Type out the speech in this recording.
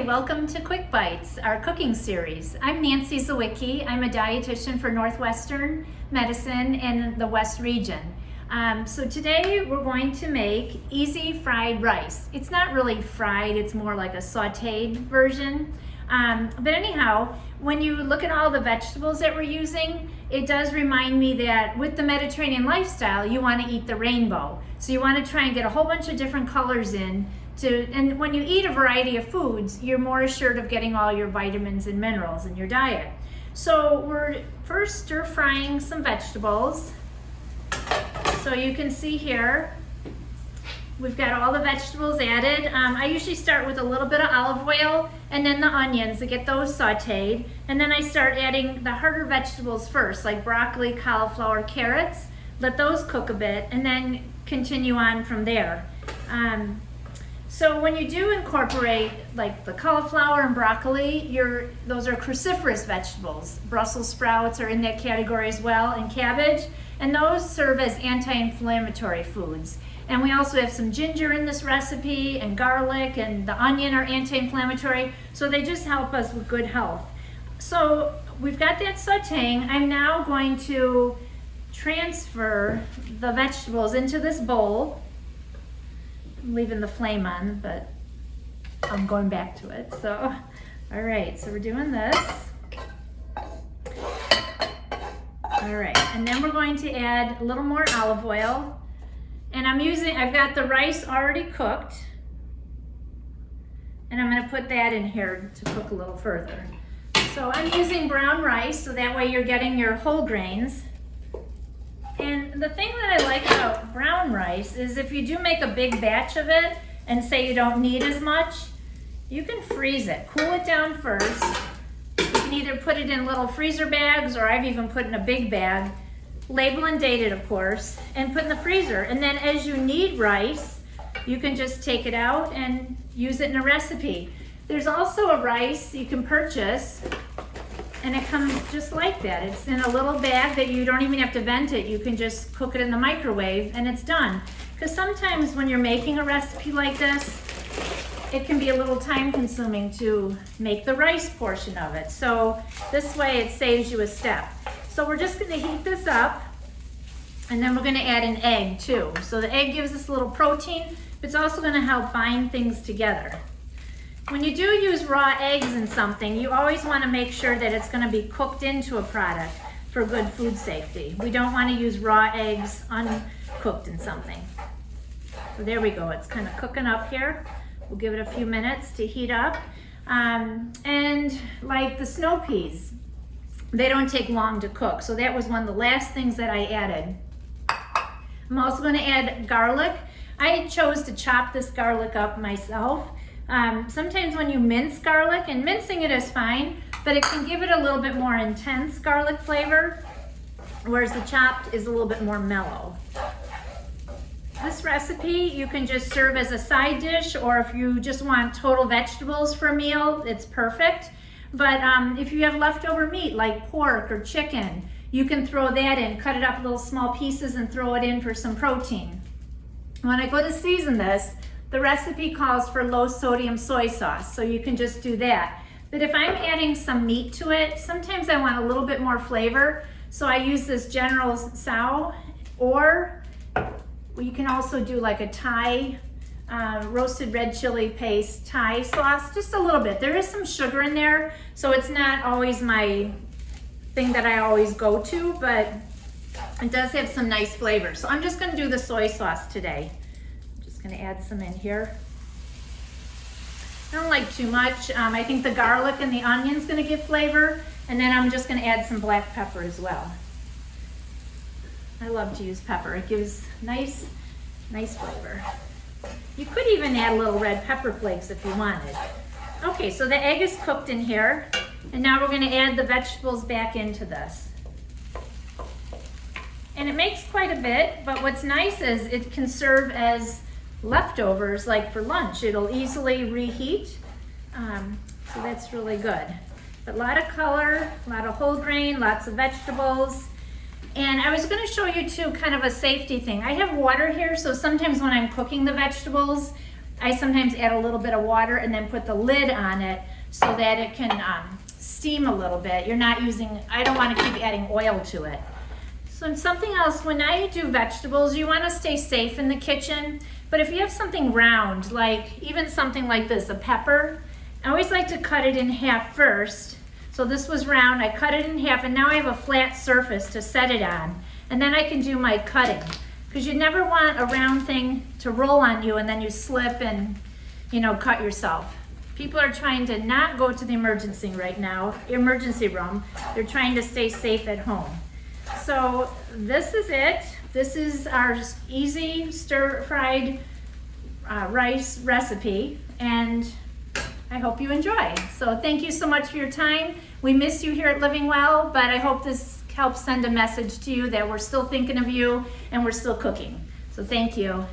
Hi, welcome to Quick Bites, our cooking series. I'm Nancy Zawicki. I'm a dietitian for Northwestern Medicine in the West region. So today we're going to make easy fried rice. It's not really fried, it's more like a sauteed version. But anyhow, when you look at all the vegetables that we're using, it does remind me that with the Mediterranean lifestyle, you want to eat the rainbow. So you want to try and get a whole bunch of different colors in. And when you eat a variety of foods, you're more assured of getting all your vitamins and minerals in your diet. So we're first stir frying some vegetables. So you can see here, we've got all the vegetables added. I usually start with a little bit of olive oil and then the onions to get those sauteed. And then I start adding the harder vegetables first, like broccoli, cauliflower, carrots. Let those cook a bit and then continue on from there. So when you do incorporate like the cauliflower and broccoli, those are cruciferous vegetables. Brussels sprouts are in that category as well, and cabbage, and those serve as anti-inflammatory foods. And we also have some ginger in this recipe, and garlic, and the onion are anti-inflammatory, so they just help us with good health. So we've got that sauteing. I'm now going to transfer the vegetables into this bowl. I'm leaving the flame on, but I'm going back to it. So, all right, so we're doing this. All right, and then we're going to add a little more olive oil. And I've got the rice already cooked. And I'm gonna put that in here to cook a little further. So I'm using brown rice, so that way you're getting your whole grains. And the thing that I like about brown rice is if you do make a big batch of it and say you don't need as much, you can freeze it. Cool it down first. You can either put it in little freezer bags, or I've even put in a big bag, label and date it of course, and put in the freezer. And then as you need rice, you can just take it out and use it in a recipe. There's also a rice you can purchase, and it comes just like that. It's in a little bag that you don't even have to vent it. You can just cook it in the microwave and it's done. Because sometimes when you're making a recipe like this, it can be a little time consuming to make the rice portion of it. So this way it saves you a step. So we're just gonna heat this up, and then we're gonna add an egg too. So the egg gives us a little protein, but it's also gonna help bind things together. When you do use raw eggs in something, you always want to make sure that it's going to be cooked into a product for good food safety. We don't want to use raw eggs uncooked in something. So there we go. It's kind of cooking up here. We'll give it a few minutes to heat up. And like the snow peas, they don't take long to cook. So that was one of the last things that I added. I'm also going to add garlic. I chose to chop this garlic up myself. Sometimes when you mince garlic, and mincing it is fine, but it can give it a little bit more intense garlic flavor, whereas the chopped is a little bit more mellow. This recipe you can just serve as a side dish, or if you just want total vegetables for a meal, it's perfect. But if you have leftover meat like pork or chicken, you can throw that in, cut it up little small pieces and throw it in for some protein. When I go to season this, the recipe calls for low sodium soy sauce, so you can just do that. But if I'm adding some meat to it, sometimes I want a little bit more flavor, so I use this General Tso, or you can also do like a Thai roasted red chili paste Thai sauce, just a little bit. There is some sugar in there, so it's not always my thing that I always go to, but it does have some nice flavor. So I'm just gonna do the soy sauce today. Going to add some in here. I don't like too much. I think the garlic and the onion's going to give flavor, and then I'm just going to add some black pepper as well. I love to use pepper. It gives nice flavor. You could even add little red pepper flakes if you wanted. Okay, so the egg is cooked in here, and now we're going to add the vegetables back into this. And it makes quite a bit, but what's nice is it can serve as leftovers, like for lunch. It'll easily reheat, so that's really good. But a lot of color, a lot of whole grain, lots of vegetables. And I was going to show you too kind of a safety thing. I have water here, so sometimes when I'm cooking the vegetables, I sometimes add a little bit of water and then put the lid on it so that it can steam a little bit. You're not using, I don't want to keep adding oil to it. So something else, when I do vegetables, you want to stay safe in the kitchen. But if you have something round, like even something like this, a pepper, I always like to cut it in half first. So this was round, I cut it in half, and now I have a flat surface to set it on. And then I can do my cutting. Because you never want a round thing to roll on you and then you slip and, you know, cut yourself. People are trying to not go to the emergency room. They're trying to stay safe at home. So this is it. This is our easy stir-fried rice recipe, and I hope you enjoy. So thank you so much for your time. We miss you here at Living Well, but I hope this helps send a message to you that we're still thinking of you and we're still cooking. So thank you.